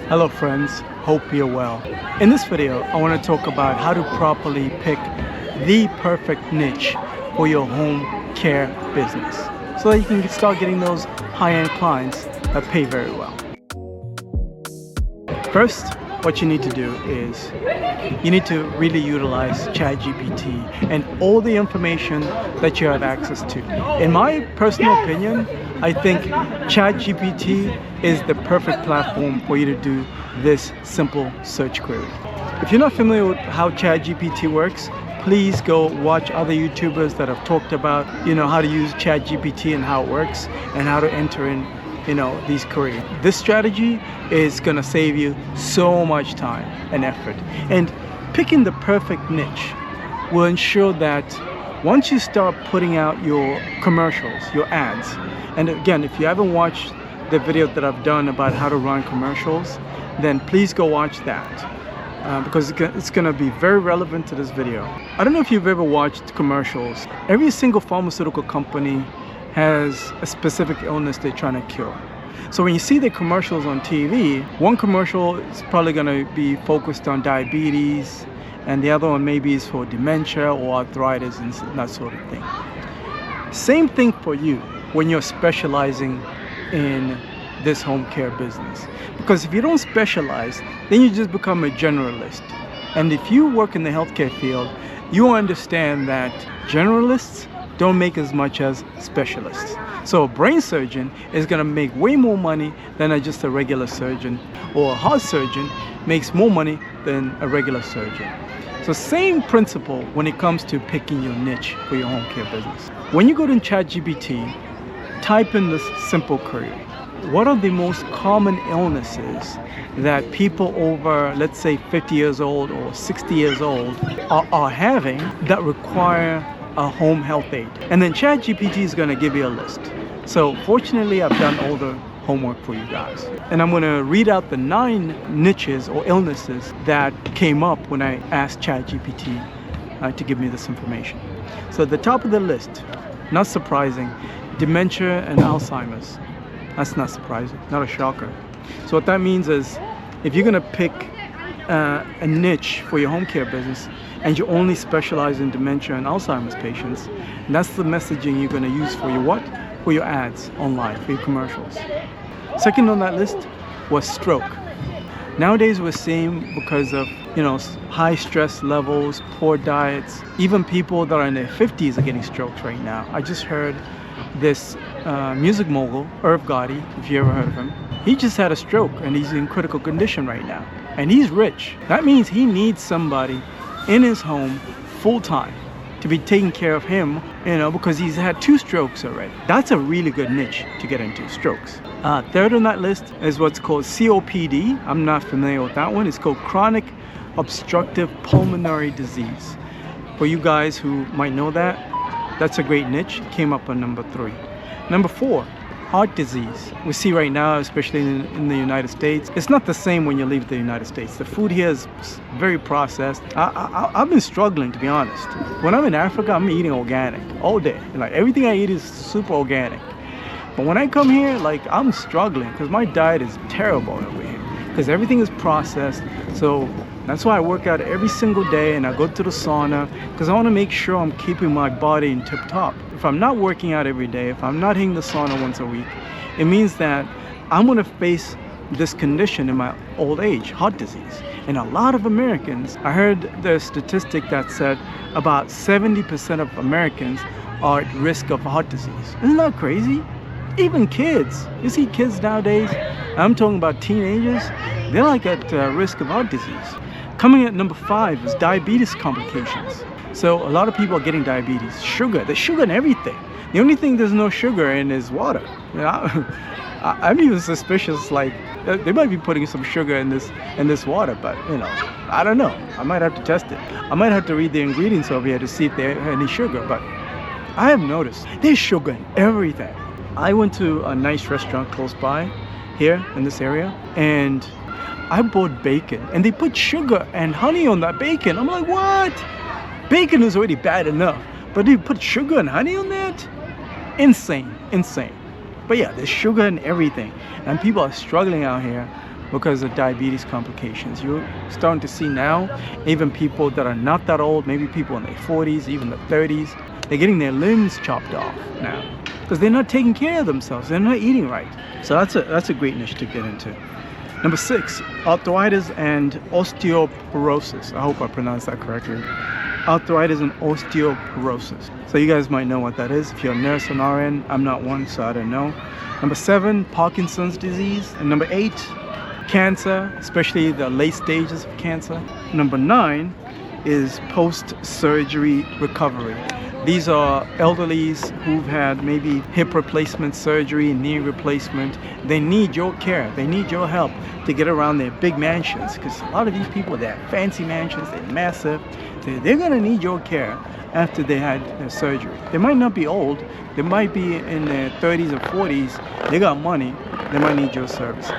Hello friends, hope you're well. In this video, I want to talk about how to properly pick the perfect niche for your home care business so that you can start getting those high-end clients that pay very well. First, what you need to do is you need to really utilize ChatGPT and all the information that you have access to. In my personal opinion, I think ChatGPT is the perfect platform for you to do this simple search query. If you're not familiar with how ChatGPT works, please go watch other YouTubers that have talked about, how to use ChatGPT and how it works and how to enter in, these queries. This strategy is gonna save you so much time and effort. And picking the perfect niche will ensure that once you start putting out your commercials, your ads, and again, if you haven't watched the video that I've done about how to run commercials, then please go watch that because it's going to be very relevant to this video. I don't know if you've ever watched commercials. Every single pharmaceutical company has a specific illness they're trying to cure. So when you see the commercials on TV, one commercial is probably going to be focused on diabetes, and the other one maybe is for dementia or arthritis and that sort of thing. Same thing for you when you're specializing in this home care business. Because if you don't specialize, then you just become a generalist. And if you work in the healthcare field, you understand that generalists don't make as much as specialists. So a brain surgeon is going to make way more money than just a regular surgeon, or a heart surgeon makes more money than a regular surgeon. So same principle when it comes to picking your niche for your home care business. When you go to ChatGPT, type in this simple query. What are the most common illnesses that people over, let's say, 50 years old or 60 years old are having that require a home health aide? And then ChatGPT is going to give you a list. So fortunately, I've done all the homework for you guys. And I'm going to read out the 9 niches or illnesses that came up when I asked ChatGPT to give me this information. So at the top of the list, not surprising, dementia and Alzheimer's. That's not surprising, not a shocker. So what that means is if you're going to pick a niche for your home care business and you only specialize in dementia and Alzheimer's patients, that's the messaging you're going to use for your what? For your ads online, for your commercials. Second on that list was stroke. Nowadays we're seeing, because of high stress levels, poor diets, even people that are in their 50s are getting strokes right now. I just heard this music mogul, Irv Gotti, if you ever heard of him, he just had a stroke and he's in critical condition right now. And he's rich. That means he needs somebody in his home full time to be taking care of him, because he's had 2 strokes already. That's a really good niche to get into, strokes. Third on that list is what's called COPD. I'm not familiar with that one. It's called chronic obstructive pulmonary disease. For you guys who might know that, that's a great niche. It came up on number 3. Number 4, heart disease. We see right now, especially in the United States, it's not the same when you leave the United States. The food here is very processed. I've been struggling, to be honest. When I'm in Africa, I'm eating organic all day. Like everything I eat is super organic. But when I come here, I'm struggling because my diet is terrible over here because everything is processed. So that's why I work out every single day and I go to the sauna because I want to make sure I'm keeping my body in tip top. If I'm not working out every day, if I'm not hitting the sauna once a week, it means that I'm going to face this condition in my old age, heart disease. And a lot of Americans, I heard the statistic that said about 70% of Americans are at risk of heart disease. Isn't that crazy? Even kids. You see kids nowadays, I'm talking about teenagers, they're at risk of heart disease. Coming at number 5 is diabetes complications. So a lot of people are getting diabetes. Sugar, there's sugar in everything. The only thing there's no sugar in is water. I'm even suspicious, they might be putting some sugar in this water, but I don't know. I might have to test it. I might have to read the ingredients over here to see if they have any sugar, but I have noticed there's sugar in everything. I went to a nice restaurant close by here in this area, and I bought bacon, and they put sugar and honey on that bacon. I'm like, what? Bacon is already bad enough, but they put sugar and honey on that? Insane. But yeah, there's sugar in everything, and people are struggling out here because of diabetes complications. You're starting to see now, even people that are not that old, maybe people in their 40s, even the 30s, they're getting their limbs chopped off now because they're not taking care of themselves. They're not eating right. So that's a great niche to get into. Number 6, arthritis and osteoporosis. I hope I pronounced that correctly. Arthritis and osteoporosis. So you guys might know what that is. If you're a nurse or RN, I'm not one, so I don't know. Number 7, Parkinson's disease. And number 8, cancer, especially the late stages of cancer. Number 9 is post-surgery recovery. These are elderlies who've had maybe hip replacement surgery, knee replacement. They need your care. They need your help to get around their big mansions, because a lot of these people, they have fancy mansions, they're massive. They're going to need your care after they had their surgery. They might not be old. They might be in their 30s or 40s. They got money. They might need your services.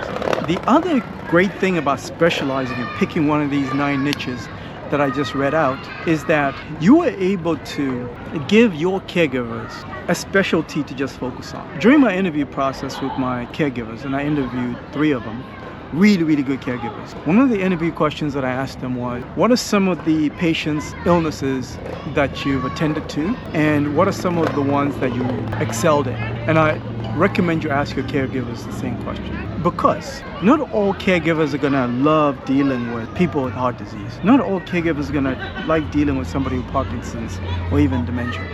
The other great thing about specializing and picking one of these 9 niches that I just read out is that you are able to give your caregivers a specialty to just focus on. During my interview process with my caregivers, and I interviewed 3 of them, really good caregivers. One of the interview questions that I asked them was, what are some of the patients' illnesses that you've attended to, and what are some of the ones that you excelled in? And I recommend you ask your caregivers the same question, because not all caregivers are gonna love dealing with people with heart disease. Not all caregivers are gonna like dealing with somebody with Parkinson's or even dementia.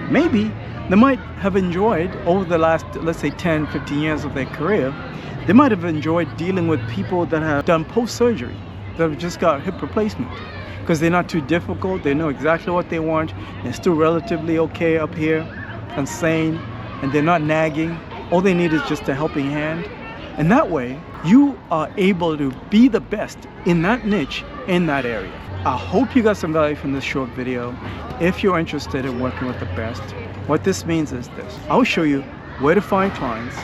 Maybe they might have enjoyed over the last, let's say 10, 15 years of their career, they might have enjoyed dealing with people that have done post-surgery, that have just got hip replacement, because they're not too difficult, they know exactly what they want, they're still relatively okay up here and sane, and they're not nagging. All they need is just a helping hand. And that way, you are able to be the best in that niche, in that area. I hope you got some value from this short video. If you're interested in working with the best, what this means is this. I'll show you where to find clients,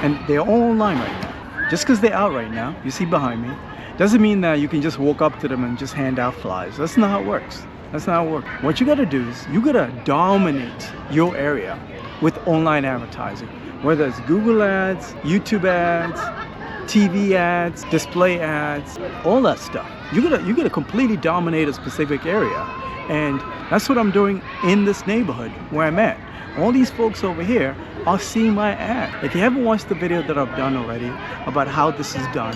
and they're all online right now. Just because they're out right now, you see behind me, doesn't mean that you can just walk up to them and just hand out flyers. That's not how it works. That's not how it works. What you gotta do is, you gotta dominate your area with online advertising. Whether it's Google ads, YouTube ads, TV ads, display ads, all that stuff. You gotta completely dominate a specific area. And that's what I'm doing in this neighborhood where I'm at. All these folks over here are seeing my ad. If you haven't watched the video that I've done already about how this is done,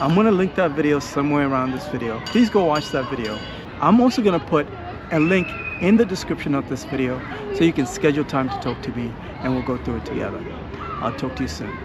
I'm gonna link that video somewhere around this video. Please go watch that video. I'm also gonna put a link in the description of this video so you can schedule time to talk to me and we'll go through it together. I'll talk to you soon.